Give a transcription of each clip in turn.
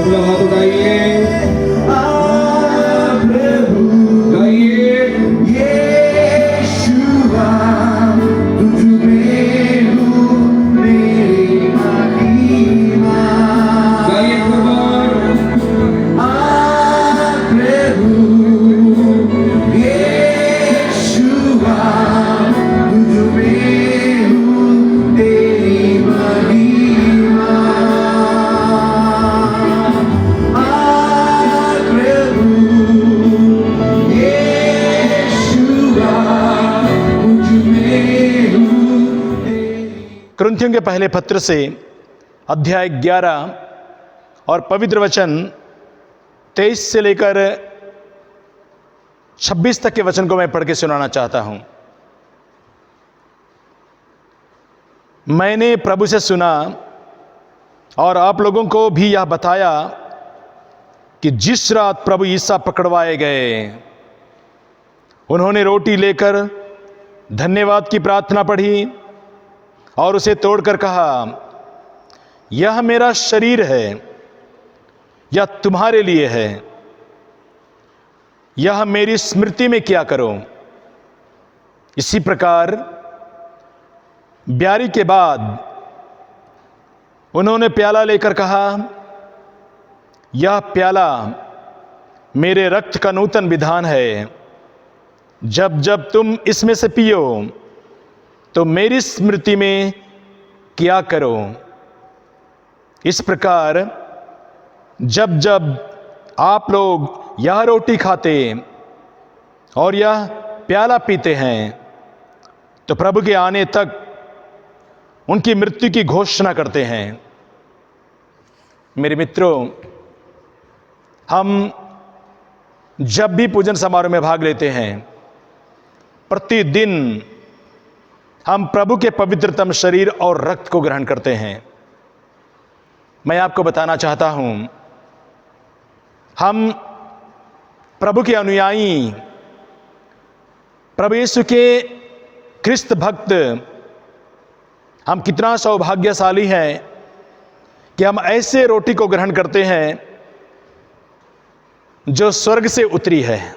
लोग हाथ उठाइए, प्रभु गाइए, यीशुआ तुझ में हूँ मेरी महिमा। गाइए प्रभु, प्रभु यीशुआ तुझ में हूँ तेरी महिमा। प्रभु यीशुआ तुझ में हूँ तेरी। कुरिन्थियों के पहले पत्र से अध्याय 11 और पवित्र वचन 23 से लेकर 26 तक के वचन को मैं पढ़ के सुनाना चाहता हूं। मैंने प्रभु से सुना और आप लोगों को भी यह बताया कि जिस रात प्रभु ईसा पकड़वाए गए, उन्होंने रोटी लेकर धन्यवाद की प्रार्थना पढ़ी और उसे तोड़कर कहा, यह मेरा शरीर है, यह तुम्हारे लिए है, यह मेरी स्मृति में किया करो। इसी प्रकार ब्यारी के बाद उन्होंने प्याला लेकर कहा, यह प्याला मेरे रक्त का नूतन विधान है। जब जब तुम इसमें से पियो तो मेरी स्मृति में किया करो। इस प्रकार जब जब आप लोग यह रोटी खाते और यह प्याला पीते हैं तो प्रभु के आने तक उनकी मृत्यु की घोषणा करते हैं। मेरे मित्रों, हम जब भी पूजन समारोह में भाग लेते हैं, प्रतिदिन हम प्रभु के पवित्रतम शरीर और रक्त को ग्रहण करते हैं। मैं आपको बताना चाहता हूं, हम प्रभु के अनुयायी, प्रभु यीशु के ख्रिस्त भक्त, हम कितना सौभाग्यशाली हैं कि हम ऐसे रोटी को ग्रहण करते हैं जो स्वर्ग से उतरी है,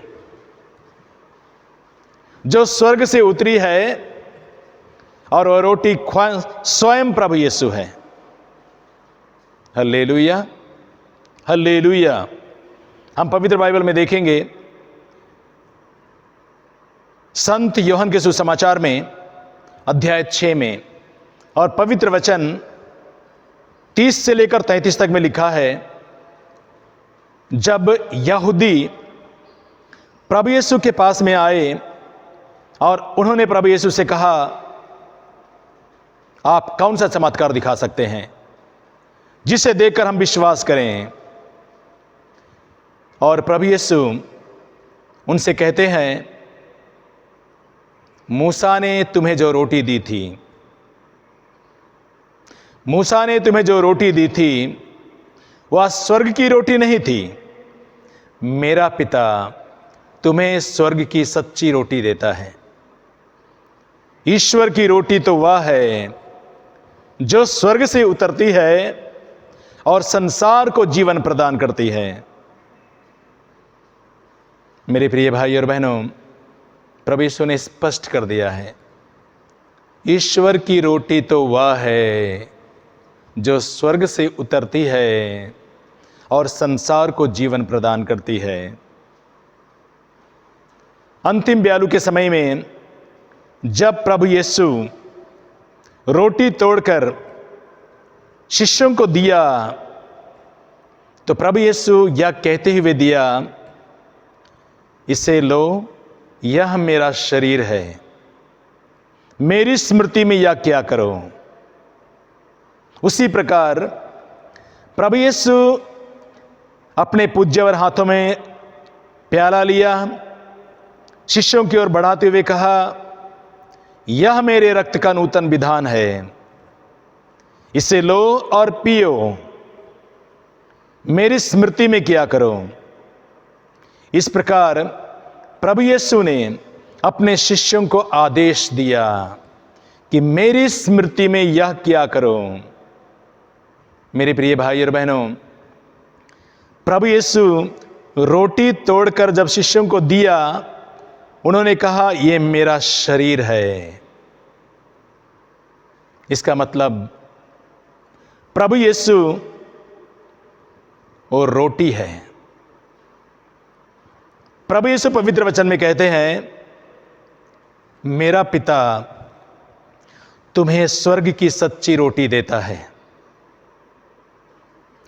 जो स्वर्ग से उतरी है, और वह रोटी स्वयं प्रभु यीशु है। Hallelujah, hallelujah. हम पवित्र बाइबल में देखेंगे, संत यूहन्ना के सुसमाचार में अध्याय 6 में और पवित्र वचन 30 से लेकर 33 तक में लिखा है, जब यहूदी प्रभु यीशु के पास में आए और उन्होंने प्रभु यीशु से कहा, आप कौन सा चमत्कार दिखा सकते हैं जिसे देखकर हम विश्वास करें? और प्रभु यीशु उनसे कहते हैं, मूसा ने तुम्हें जो रोटी दी थी, मूसा ने तुम्हें जो रोटी दी थी वह स्वर्ग की रोटी नहीं थी। मेरा पिता तुम्हें स्वर्ग की सच्ची रोटी देता है। ईश्वर की रोटी तो वह है जो स्वर्ग से उतरती है और संसार को जीवन प्रदान करती है। मेरे प्रिय भाई और बहनों, प्रभु यीशु ने स्पष्ट कर दिया है, ईश्वर की रोटी तो वह है जो स्वर्ग से उतरती है और संसार को जीवन प्रदान करती है। अंतिम ब्यालू के समय में जब प्रभु यीशु रोटी तोड़कर शिष्यों को दिया तो प्रभु यीशु यह कहते हुए दिया, इसे लो, यह मेरा शरीर है, मेरी स्मृति में यह क्या करो। उसी प्रकार प्रभु यीशु अपने पूज्यवर हाथों में प्याला लिया, शिष्यों की ओर बढ़ाते हुए कहा, यह मेरे रक्त का नूतन विधान है, इसे लो और पियो, मेरी स्मृति में किया करो। इस प्रकार प्रभु यीशु ने अपने शिष्यों को आदेश दिया कि मेरी स्मृति में यह किया करो। मेरे प्रिय भाई और बहनों, प्रभु यीशु रोटी तोड़कर जब शिष्यों को दिया, उन्होंने कहा ये मेरा शरीर है। इसका मतलब प्रभु यीशु वो रोटी है। प्रभु यीशु पवित्र वचन में कहते हैं, मेरा पिता तुम्हें स्वर्ग की सच्ची रोटी देता है।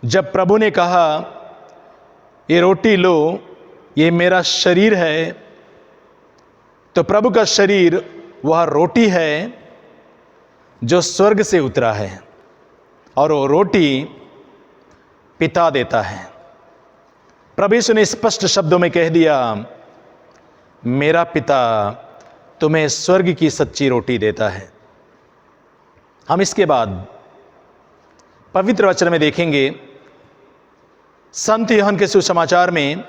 जब प्रभु ने कहा ये रोटी लो, ये मेरा शरीर है, तो प्रभु का शरीर वह रोटी है जो स्वर्ग से उतरा है, और वो रोटी पिता देता है। प्रभु यीशु ने स्पष्ट शब्दों में कह दिया, मेरा पिता तुम्हें स्वर्ग की सच्ची रोटी देता है। हम इसके बाद पवित्र वचन में देखेंगे, संत यूहन्ना के सुसमाचार में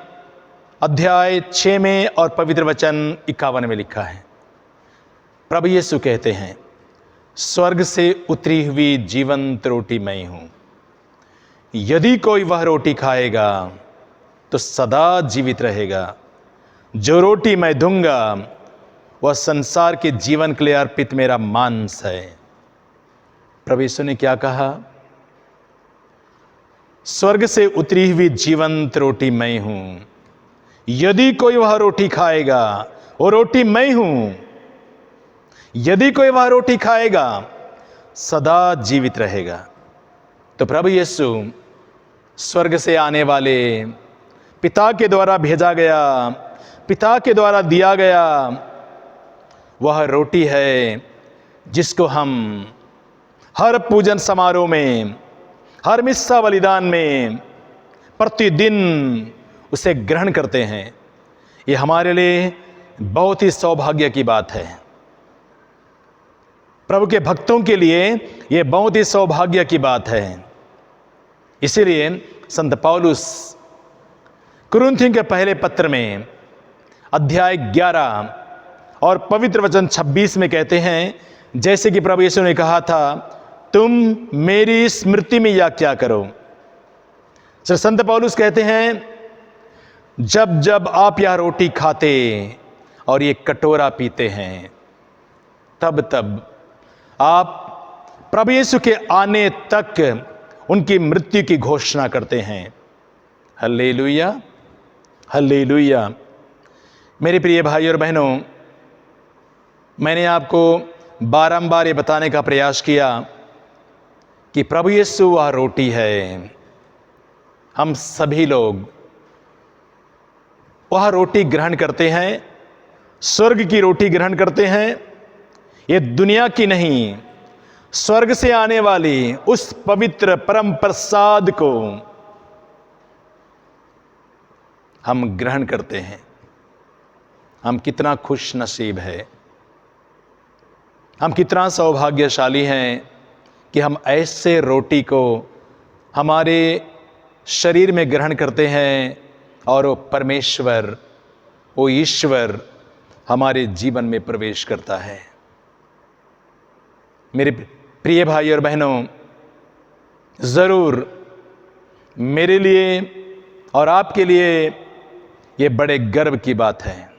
अध्याय 6 में और पवित्र वचन 51 में लिखा है, प्रभु यीशु कहते हैं, स्वर्ग से उतरी हुई जीवंत रोटी मैं हूं। यदि कोई वह रोटी खाएगा तो सदा जीवित रहेगा। जो रोटी मैं दूंगा वह संसार के जीवन के लिए अर्पित मेरा मांस है। प्रभु यीशु ने क्या कहा? स्वर्ग से उतरी हुई जीवंत रोटी मैं हूं। यदि कोई वह रोटी खाएगा, वो रोटी मैं हूं। यदि कोई वह रोटी खाएगा सदा जीवित रहेगा। तो प्रभु यीशु स्वर्ग से आने वाले, पिता के द्वारा भेजा गया, पिता के द्वारा दिया गया वह रोटी है, जिसको हम हर पूजन समारोह में, हर मिस्सा बलिदान में प्रतिदिन उसे ग्रहण करते हैं। ये हमारे लिए बहुत ही सौभाग्य की बात है। प्रभु के भक्तों के लिए यह बहुत ही सौभाग्य की बात है। इसीलिए संत पौलुस कुरिन्थियों के पहले पत्र में अध्याय 11 और पवित्र वचन 26 में कहते हैं, जैसे कि प्रभु यीशु ने कहा था, तुम मेरी स्मृति में या क्या करो। सर संत पौलुस कहते हैं, जब जब आप यह रोटी खाते और ये कटोरा पीते हैं, तब तब आप प्रभु यीशु के आने तक उनकी मृत्यु की घोषणा करते हैं। Hallelujah, hallelujah. मेरे प्रिय भाई और बहनों, मैंने आपको बारंबार ये बताने का प्रयास किया कि प्रभु यीशु वह रोटी है। हम सभी लोग वह रोटी ग्रहण करते हैं, स्वर्ग की रोटी ग्रहण करते हैं। ये दुनिया की नहीं, स्वर्ग से आने वाली उस पवित्र परम प्रसाद को हम ग्रहण करते हैं। हम कितना खुश नसीब है, हम कितना सौभाग्यशाली हैं कि हम ऐसे रोटी को हमारे शरीर में ग्रहण करते हैं और वो परमेश्वर, वो ईश्वर हमारे जीवन में प्रवेश करता है। मेरे प्रिय भाई और बहनों, ज़रूर मेरे लिए और आपके लिए ये बड़े गर्व की बात है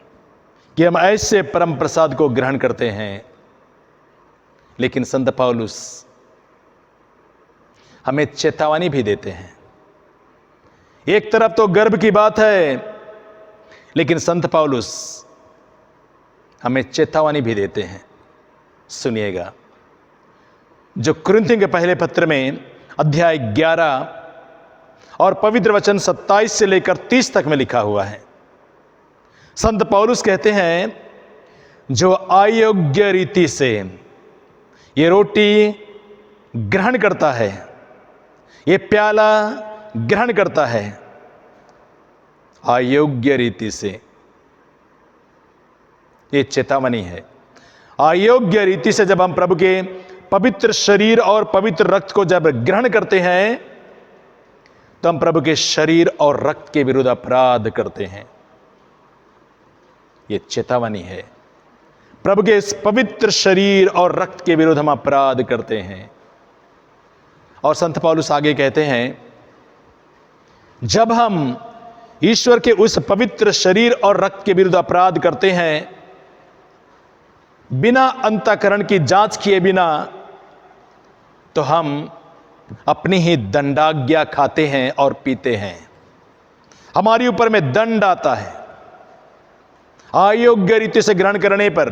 कि हम ऐसे परम प्रसाद को ग्रहण करते हैं। लेकिन संत पौलुस हमें चेतावनी भी देते हैं। एक तरफ तो गर्व की बात है, लेकिन संत पौलुस हमें चेतावनी भी देते हैं। सुनिएगा, जो कुरिन्थियों के पहले पत्र में अध्याय 11 और पवित्र वचन 27 से लेकर 30 तक में लिखा हुआ है। संत पौलुस कहते हैं, जो अयोग्य रीति से ये रोटी ग्रहण करता है, ये प्याला ग्रहण करता है, अयोग्य रीति से, ये चेतावनी है। अयोग्य रीति से जब हम प्रभु के पवित्र शरीर और पवित्र रक्त को जब ग्रहण करते हैं, तो हम प्रभु के शरीर और रक्त के विरुद्ध अपराध करते हैं। ये चेतावनी है। प्रभु के इस पवित्र शरीर और रक्त के विरुद्ध हम अपराध करते हैं। और संत पौलुस आगे कहते हैं, जब हम ईश्वर के उस पवित्र शरीर और रक्त के विरुद्ध अपराध करते हैं, बिना अंतःकरण की जांच किए बिना, तो हम अपनी ही दंडाज्ञा खाते हैं और पीते हैं। हमारे ऊपर में दंड आता है अयोग्य रीति से ग्रहण करने पर,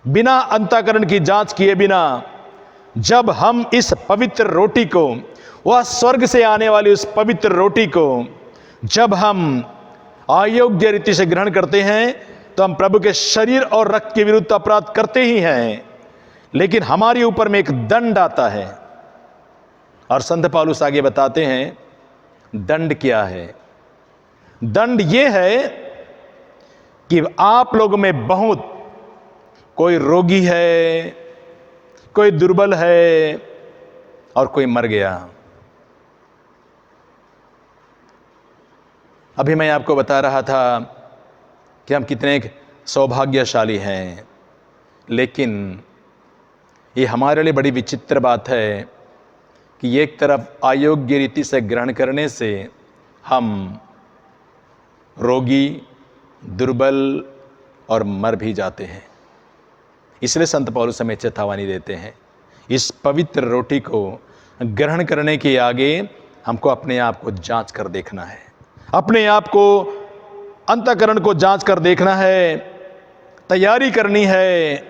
बिना अंतःकरण की जांच किए बिना। जब हम इस पवित्र रोटी को, वह स्वर्ग से आने वाली उस पवित्र रोटी को जब हम अयोग्य रीति से ग्रहण करते हैं, तो हम प्रभु के शरीर और रक्त के विरुद्ध अपराध करते ही हैं, लेकिन हमारे ऊपर में एक दंड आता है। और संत पौलुस आगे बताते हैं दंड क्या है। दंड यह है कि आप लोगों में बहुत कोई रोगी है, कोई दुर्बल है और कोई मर गया। अभी मैं आपको बता रहा था कि हम कितने सौभाग्यशाली हैं, लेकिन ये हमारे लिए बड़ी विचित्र बात है कि एक तरफ अयोग्य रीति से ग्रहण करने से हम रोगी, दुर्बल और मर भी जाते हैं। इसलिए संत पौलुस हमें चेतावनी देते हैं, इस पवित्र रोटी को ग्रहण करने के आगे हमको अपने आप को जांच कर देखना है, अपने आप को, अंतःकरण को जांच कर देखना है, तैयारी करनी है,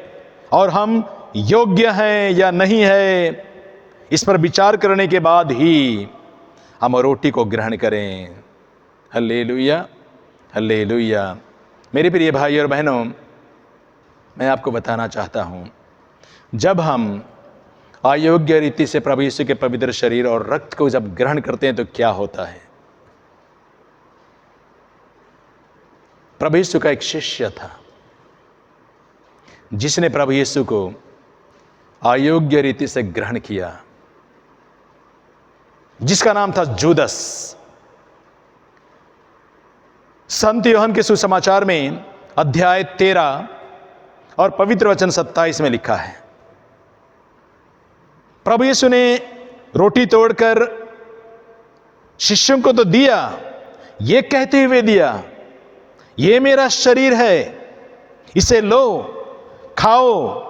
और हम योग्य हैं या नहीं है, इस पर विचार करने के बाद ही हम रोटी को ग्रहण करें। Hallelujah, hallelujah. मेरे प्रिय भाई और बहनों, मैं आपको बताना चाहता हूं, जब हम अयोग्य रीति से प्रभु यीशु के पवित्र शरीर और रक्त को जब ग्रहण करते हैं तो क्या होता है। प्रभु यीशु का एक शिष्य था जिसने प्रभु यीशु को अयोग्य रीति से ग्रहण किया, जिसका नाम था जूदस। संत यूहन्ना के सुसमाचार में अध्याय 13 और पवित्र वचन 27 में लिखा है, प्रभु यीशु ने रोटी तोड़कर शिष्यों को तो दिया, ये कहते हुए दिया, ये मेरा शरीर है, इसे लो, खाओ,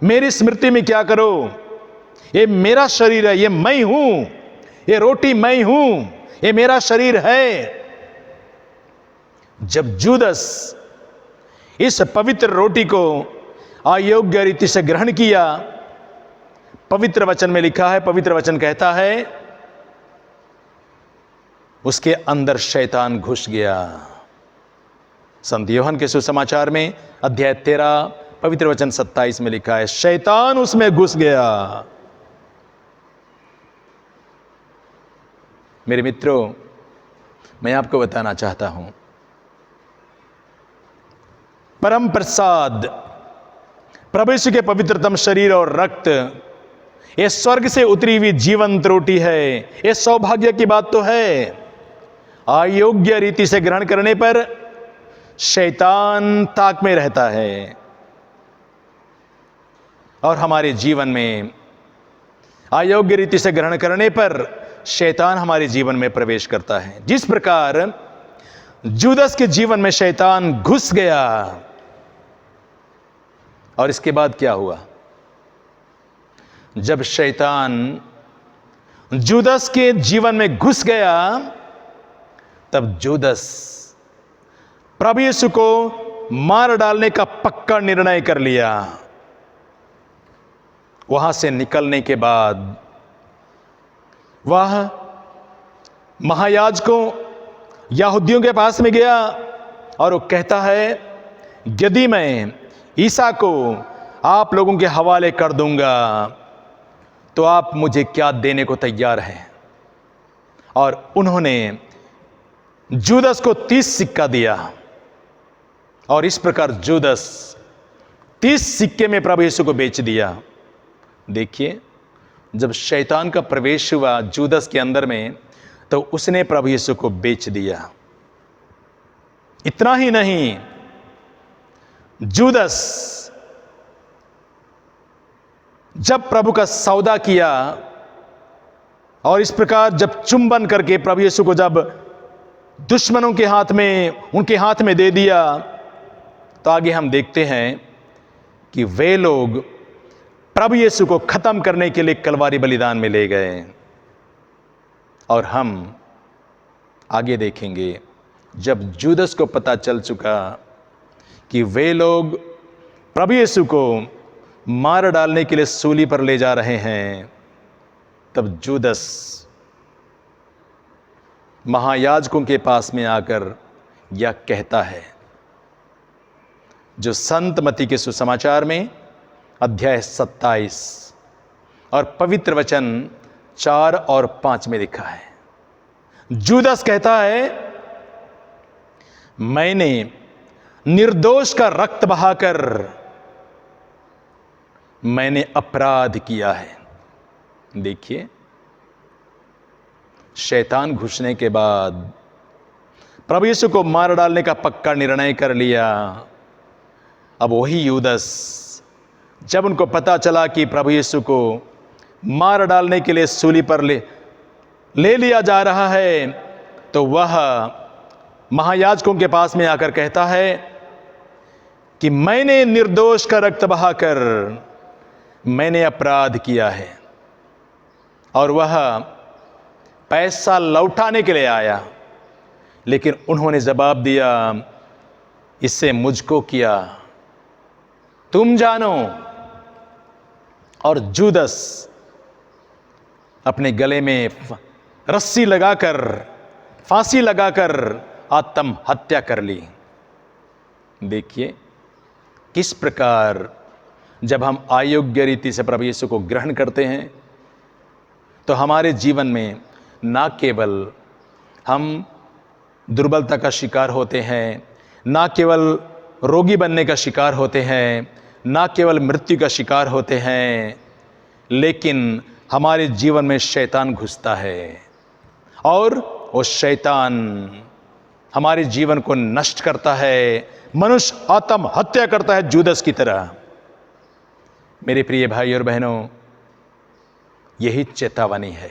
मेरी स्मृति में क्या करो। ये मेरा शरीर है, ये मैं हूं, ये रोटी मैं हूं, ये मेरा शरीर है। जब जूदस इस पवित्र रोटी को अयोग्य रीति से ग्रहण किया, पवित्र वचन में लिखा है, पवित्र वचन कहता है, उसके अंदर शैतान घुस गया। संत यूहन्ना के सुसमाचार में अध्याय 13 पवित्र वचन 27 में लिखा है, शैतान उसमें घुस गया। मेरे मित्रों, मैं आपको बताना चाहता हूं, परम प्रसाद प्रभु यीशु के पवित्रतम शरीर और रक्त, ये स्वर्ग से उतरी हुई जीवंत रोटी है। ये सौभाग्य की बात तो है। अयोग्य रीति से ग्रहण करने पर शैतान ताक में रहता है और हमारे जीवन में अयोग्य रीति से ग्रहण करने पर शैतान हमारे जीवन में प्रवेश करता है। जिस प्रकार जूदस के जीवन में शैतान घुस गया, और इसके बाद क्या हुआ, जब शैतान जूदस के जीवन में घुस गया, तब जूदस प्रभु यीशु को मार डालने का पक्का निर्णय कर लिया। वहां से निकलने के बाद वह महायाजकों, यहूदियों के पास में गया और वो कहता है, यदि मैं ईसा को आप लोगों के हवाले कर दूंगा तो आप मुझे क्या देने को तैयार हैं। और उन्होंने जूदस को 30 सिक्का दिया, और इस प्रकार जूदस 30 सिक्के में प्रभु यीशु को बेच दिया। देखिए, जब शैतान का प्रवेश हुआ जूदस के अंदर में, तो उसने प्रभु यीशु को बेच दिया। इतना ही नहीं, जूदस जब प्रभु का सौदा किया, और इस प्रकार जब चुंबन करके प्रभु यीशु को जब दुश्मनों के हाथ में, उनके हाथ में दे दिया, तो आगे हम देखते हैं कि वे लोग प्रभु यीशु को खत्म करने के लिए कलवारी बलिदान में ले गए। और हम आगे देखेंगे, जब जूदस को पता चल चुका कि वे लोग प्रभु यीशु को मार डालने के लिए सूली पर ले जा रहे हैं, तब जूदस महायाजकों के पास में आकर यह कहता है, जो संत मत्ती के सुसमाचार में अध्याय 27 और पवित्र वचन 4 और 5 में लिखा है। जूदस कहता है, मैंने निर्दोष का रक्त बहाकर मैंने अपराध किया है। देखिए, शैतान घुसने के बाद प्रभु यीशु को मार डालने का पक्का निर्णय कर लिया। अब वही यूदस, जब उनको पता चला कि प्रभु यीशु को मार डालने के लिए सूली पर ले लिया जा रहा है, तो वह महायाजकों के पास में आकर कहता है कि मैंने निर्दोष का रक्त बहाकर मैंने अपराध किया है। और वह पैसा लौटाने के लिए आया, लेकिन उन्होंने जवाब दिया, इससे मुझको किया, तुम जानो। और जूदस अपने गले में रस्सी लगाकर, फांसी लगाकर आत्महत्या कर ली। देखिए किस प्रकार जब हम अयोग्य रीति से प्रभु यीशु को ग्रहण करते हैं, तो हमारे जीवन में ना केवल हम दुर्बलता का शिकार होते हैं, ना केवल रोगी बनने का शिकार होते हैं, ना केवल मृत्यु का शिकार होते हैं, लेकिन हमारे जीवन में शैतान घुसता है और वो शैतान हमारे जीवन को नष्ट करता है। मनुष्य आत्महत्या करता है जूदस की तरह। मेरे प्रिय भाई और बहनों, यही चेतावनी है।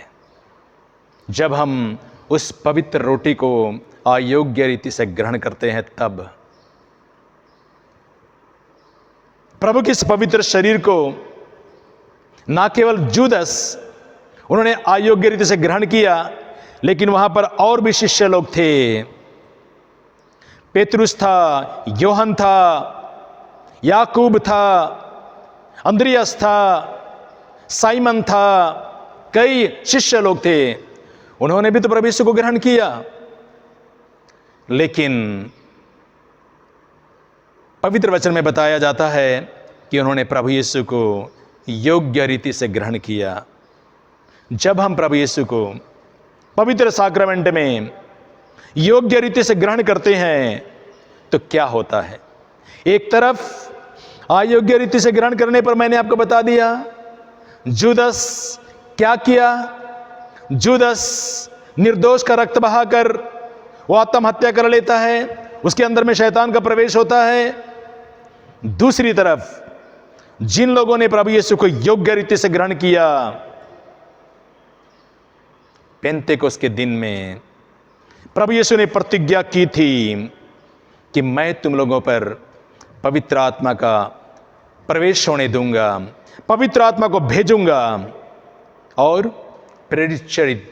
जब हम उस पवित्र रोटी को अयोग्य रीति से ग्रहण करते हैं, तब प्रभु के इस पवित्र शरीर को ना केवल जूदस उन्होंने अयोग्य रीति से ग्रहण किया, लेकिन वहां पर और भी शिष्य लोग थे। पेतरुस था, योहन था, याकूब था, अंद्रियास था, साइमन था, कई शिष्य लोग थे। उन्होंने भी तो प्रभु यीशु को ग्रहण किया, लेकिन पवित्र वचन में बताया जाता है कि उन्होंने प्रभु यीशु को योग्य रीति से ग्रहण किया। जब हम प्रभु यीशु को पवित्र साक्रामेंट में योग्य रीति से ग्रहण करते हैं, तो क्या होता है? एक तरफ अयोग्य रीति से ग्रहण करने पर मैंने आपको बता दिया जूदस क्या किया। जूदस निर्दोष का रक्त बहाकर वो आत्महत्या कर लेता है, उसके अंदर में शैतान का प्रवेश होता है। दूसरी तरफ जिन लोगों ने प्रभु यीशु को योग्य रीति से ग्रहण किया, पेंतेकोस्त के दिन में प्रभु यीशु ने प्रतिज्ञा की थी कि मैं तुम लोगों पर पवित्र आत्मा का प्रवेश होने दूंगा, पवित्र आत्मा को भेजूंगा। और प्रेरित चरित्र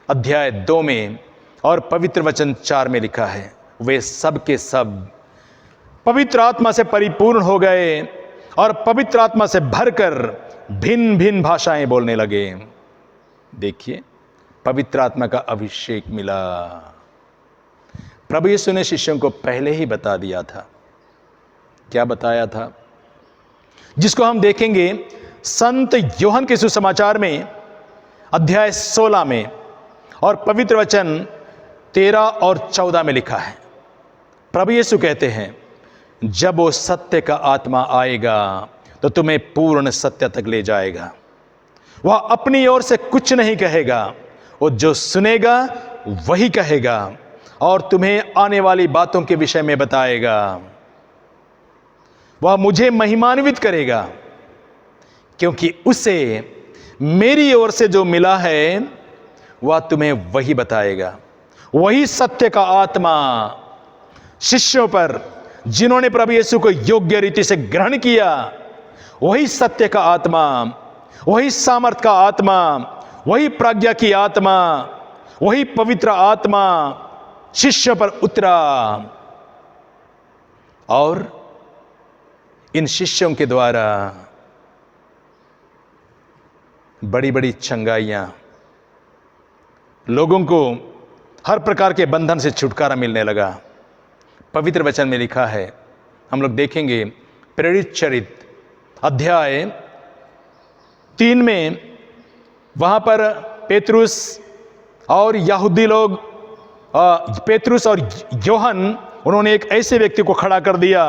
अध्याय 2 में और पवित्र वचन 4 में लिखा है, वे सब के सब पवित्र आत्मा से परिपूर्ण हो गए और पवित्र आत्मा से भरकर भिन्न भिन्न भाषाएं बोलने लगे। देखिए, पवित्र आत्मा का अभिषेक मिला। प्रभु यीशु ने शिष्यों को पहले ही बता दिया था। क्या बताया था? जिसको हम देखेंगे संत योहन के सुसमाचार में अध्याय 16 में और पवित्र वचन 13 और 14 में लिखा है। प्रभु यीशु कहते हैं, जब वो सत्य का आत्मा आएगा तो तुम्हें पूर्ण सत्य तक ले जाएगा। वह अपनी ओर से कुछ नहीं कहेगा, वो जो सुनेगा वही कहेगा और तुम्हें आने वाली बातों के विषय में बताएगा। वह मुझे महिमान्वित करेगा, क्योंकि उसे मेरी ओर से जो मिला है वह तुम्हें वही बताएगा। वही सत्य का आत्मा शिष्यों पर, जिन्होंने प्रभु यीशु को योग्य रीति से ग्रहण किया, वही सत्य का आत्मा, वही सामर्थ का आत्मा, वही प्रज्ञा की आत्मा, वही पवित्र आत्मा शिष्य पर उतरा और इन शिष्यों के द्वारा बड़ी बड़ी चंगाइयां, लोगों को हर प्रकार के बंधन से छुटकारा मिलने लगा। पवित्र वचन में लिखा है, हम लोग देखेंगे प्रेरित चरित्र अध्याय 3 में, वहां पर पेतरुस और यहूदी लोग, पेतरुस और योहन, उन्होंने एक ऐसे व्यक्ति को खड़ा कर दिया,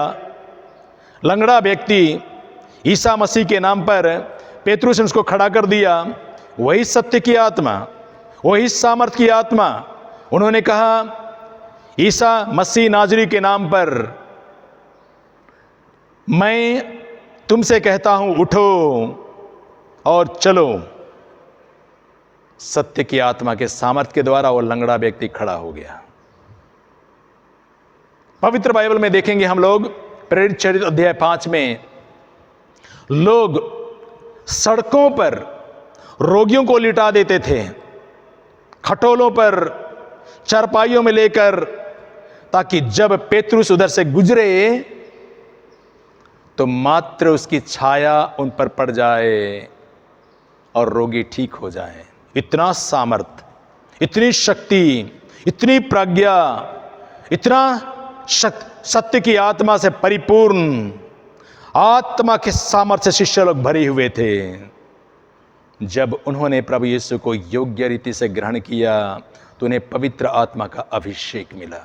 लंगड़ा व्यक्ति, ईसा मसीह के नाम पर पेतरुस ने उसको खड़ा कर दिया। वही सत्य की आत्मा, वही सामर्थ की आत्मा, उन्होंने कहा ईसा मसीह नाजरी के नाम पर मैं तुमसे कहता हूं, उठो और चलो। सत्य की आत्मा के सामर्थ के द्वारा वो लंगड़ा व्यक्ति खड़ा हो गया। पवित्र बाइबल में देखेंगे हम लोग प्रेरित चरित्र अध्याय 5 में, लोग सड़कों पर रोगियों को लिटा देते थे, खटोलों पर, चारपाइयों में लेकर, ताकि जब पेतरुस उधर से गुजरे तो मात्र उसकी छाया उन पर पड़ जाए और रोगी ठीक हो जाए। इतना सामर्थ, इतनी शक्ति, इतनी प्रज्ञा, इतना सत्य की आत्मा से परिपूर्ण आत्मा के सामर्थ्य से शिष्य लोग भरे हुए थे। जब उन्होंने प्रभु यीशु को योग्य रीति से ग्रहण किया तो उन्हें पवित्र आत्मा का अभिषेक मिला।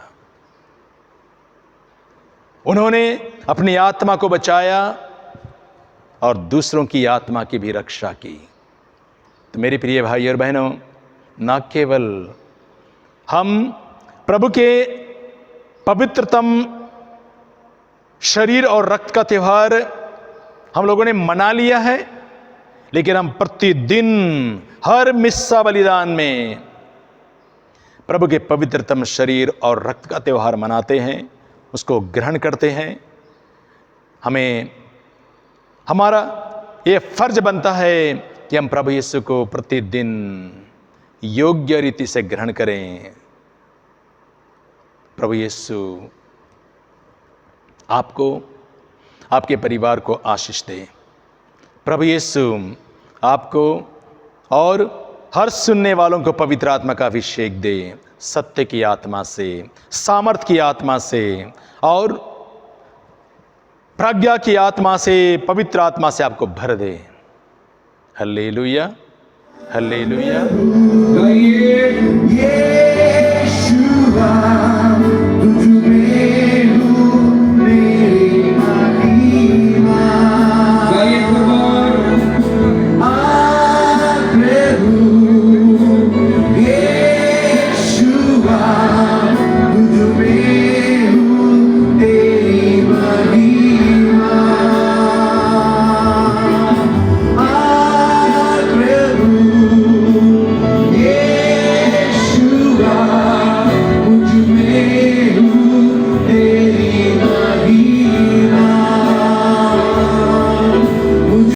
उन्होंने अपनी आत्मा को बचाया और दूसरों की आत्मा की भी रक्षा की। तो मेरे प्रिय भाई और बहनों, न केवल हम प्रभु के पवित्रतम शरीर और रक्त का त्यौहार हम लोगों ने मना लिया है, लेकिन हम प्रतिदिन हर मिस्सा बलिदान में प्रभु के पवित्रतम शरीर और रक्त का त्यौहार मनाते हैं, उसको ग्रहण करते हैं। हमें, हमारा ये फर्ज बनता है कि हम प्रभु यीशु को प्रतिदिन योग्य रीति से ग्रहण करें। प्रभु यीशु आपको, आपके परिवार को आशीष दे। प्रभु यीशु आपको और हर सुनने वालों को पवित्र आत्मा का अभिषेक दे, सत्य की आत्मा से, सामर्थ की आत्मा से और प्रज्ञा की आत्मा से, पवित्र आत्मा से आपको भर दे। Hallelujah, hallelujah. Yeshua.